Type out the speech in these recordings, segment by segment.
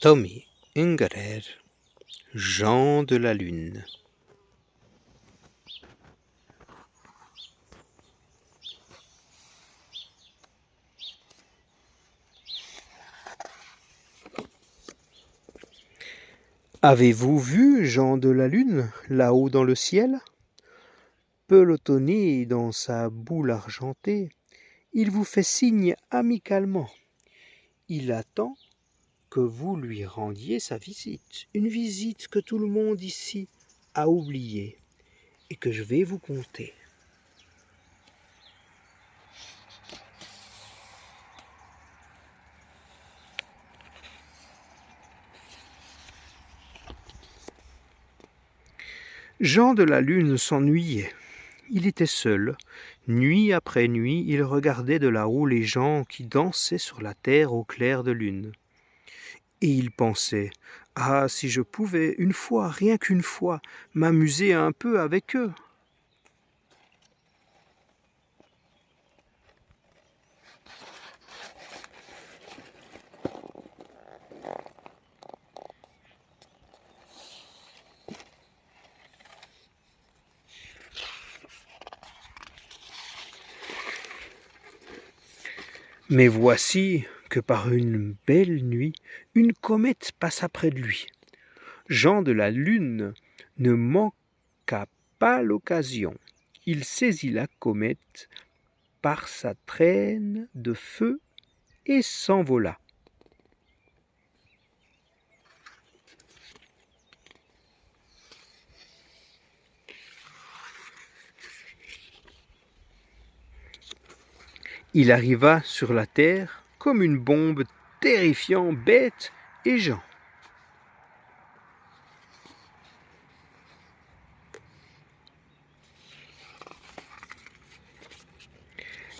Tommy Ungerer, Jean de la Lune. Avez-vous vu Jean de la Lune, là-haut dans le ciel? Pelotonné dans sa boule argentée, il vous fait signe amicalement. Il attend que vous lui rendiez sa visite, une visite que tout le monde ici a oubliée et que je vais vous conter. Jean de la Lune s'ennuyait. Il était seul. Nuit après nuit, il regardait de là-haut les gens qui dansaient sur la terre au clair de lune. Et il pensait, « Ah, si je pouvais une fois, rien qu'une fois, m'amuser un peu avec eux !» Mais voici que par une belle nuit, une comète passa près de lui. Jean de la Lune ne manqua pas l'occasion. Il saisit la comète par sa traîne de feu et s'envola. Il arriva sur la terre comme une bombe, terrifiant bêtes et gens.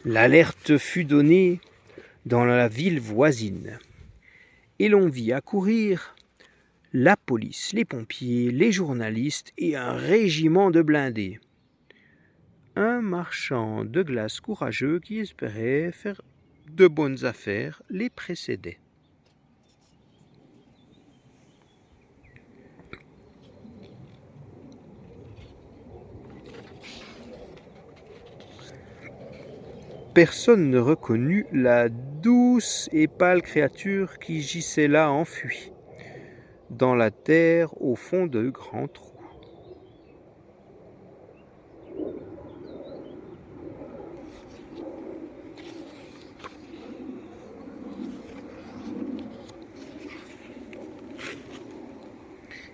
L'alerte fut donnée dans la ville voisine, et l'on vit accourir la police, les pompiers, les journalistes et un régiment de blindés. Un marchand de glace courageux qui espérait faire de bonnes affaires les précédait. Personne ne reconnut la douce et pâle créature qui gisait là enfuie, dans la terre au fond de grands trous.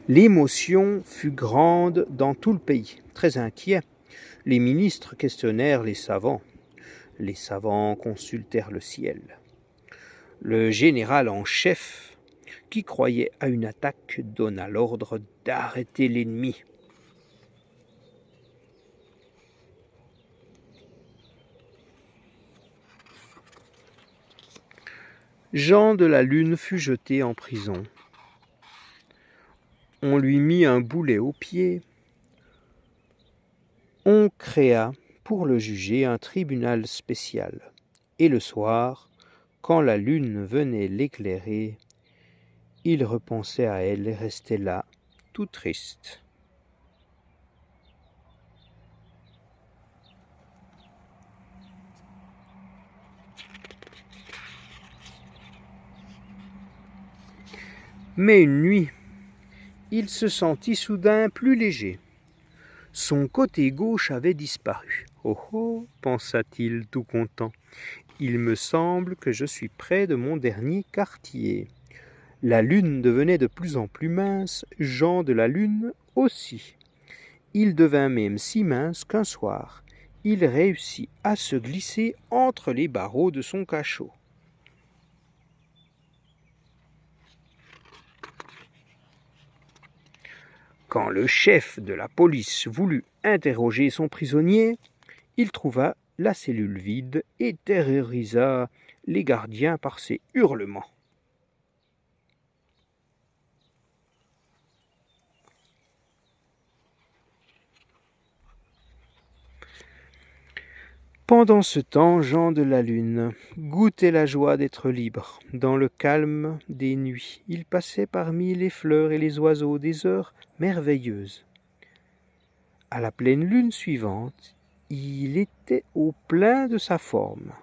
L'émotion fut grande dans tout le pays. Très inquiets, les ministres questionnèrent les savants. Les savants consultèrent le ciel. Le général en chef, qui croyait à une attaque, donna l'ordre d'arrêter l'ennemi. Jean de la Lune fut jeté en prison. On lui mit un boulet au pied. On créa, pour le juger, un tribunal spécial. Et le soir, quand la lune venait l'éclairer, il repensait à elle et restait là, tout triste. Mais une nuit, il se sentit soudain plus léger. Son côté gauche avait disparu. « Oh oh !» pensa-t-il tout content. « Il me semble que je suis près de mon dernier quartier. » La lune devenait de plus en plus mince, Jean de la Lune aussi. Il devint même si mince qu'un soir, il réussit à se glisser entre les barreaux de son cachot. Quand le chef de la police voulut interroger son prisonnier, il trouva la cellule vide et terrorisa les gardiens par ses hurlements. Pendant ce temps, Jean de la Lune goûtait la joie d'être libre. Dans le calme des nuits, il passait parmi les fleurs et les oiseaux des heures merveilleuses. À la pleine lune suivante, il était au plein de sa forme.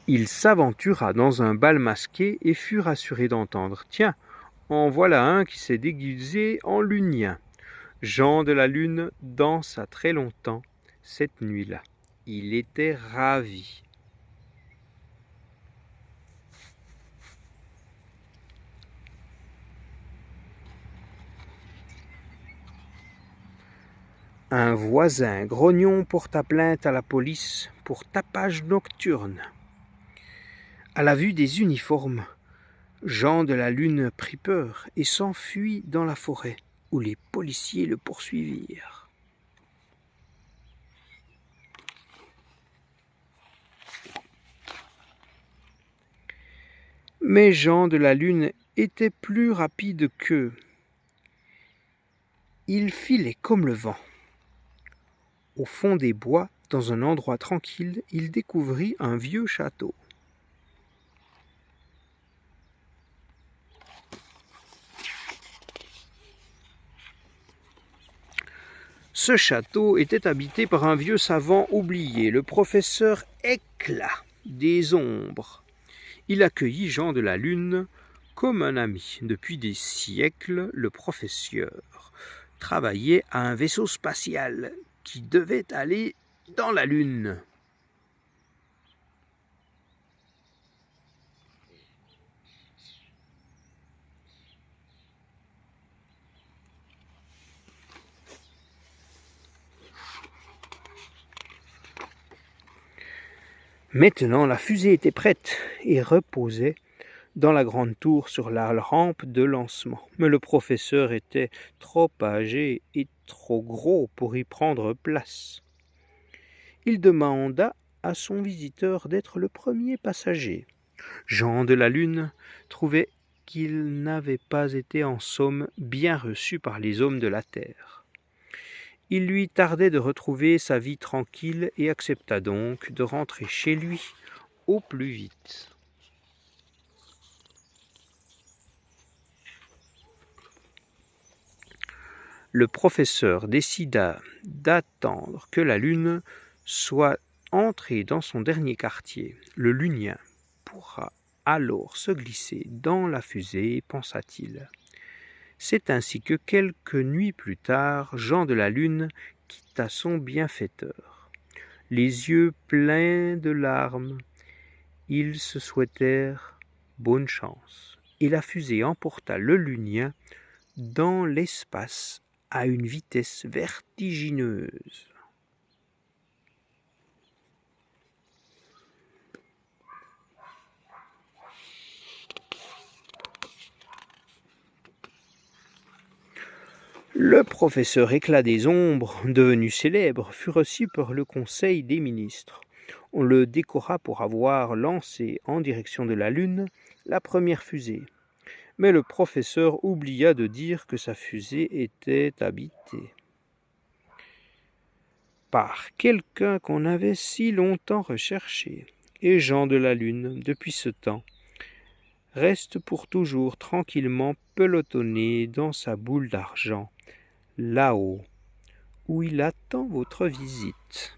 Il s'aventura dans un bal masqué et fut rassuré d'entendre « Tiens, en voilà un qui s'est déguisé en lunien ». Jean de la Lune dansa très longtemps cette nuit-là. Il était ravi. Un voisin grognon porta plainte à la police pour tapage nocturne. À la vue des uniformes, Jean de la Lune prit peur et s'enfuit dans la forêt, où les policiers le poursuivirent. Mais Jean de la Lune était plus rapide qu'eux. Il filait comme le vent. Au fond des bois, dans un endroit tranquille, il découvrit un vieux château. Ce château était habité par un vieux savant oublié, le professeur Éclat des Ombres. Il accueillit Jean de la Lune comme un ami. Depuis des siècles, le professeur travaillait à un vaisseau spatial qui devait aller dans la Lune. Maintenant, la fusée était prête et reposait dans la grande tour sur la rampe de lancement. Mais le professeur était trop âgé et trop gros pour y prendre place. Il demanda à son visiteur d'être le premier passager. Jean de la Lune trouvait qu'il n'avait pas été en somme bien reçu par les hommes de la terre. Il lui tardait de retrouver sa vie tranquille et accepta donc de rentrer chez lui au plus vite. Le professeur décida d'attendre que la Lune soit entrée dans son dernier quartier. Le lunien pourra alors se glisser dans la fusée, pensa-t-il. C'est ainsi que quelques nuits plus tard, Jean de la Lune quitta son bienfaiteur. Les yeux pleins de larmes, ils se souhaitèrent bonne chance, et la fusée emporta le lunien dans l'espace à une vitesse vertigineuse. Le professeur Éclat des Ombres, devenu célèbre, fut reçu par le Conseil des ministres. On le décora pour avoir lancé en direction de la Lune la première fusée. Mais le professeur oublia de dire que sa fusée était habitée par quelqu'un qu'on avait si longtemps recherché. Et Jean de la Lune, depuis ce temps, reste pour toujours tranquillement pelotonné dans sa boule d'argent, là-haut, où il attend votre visite.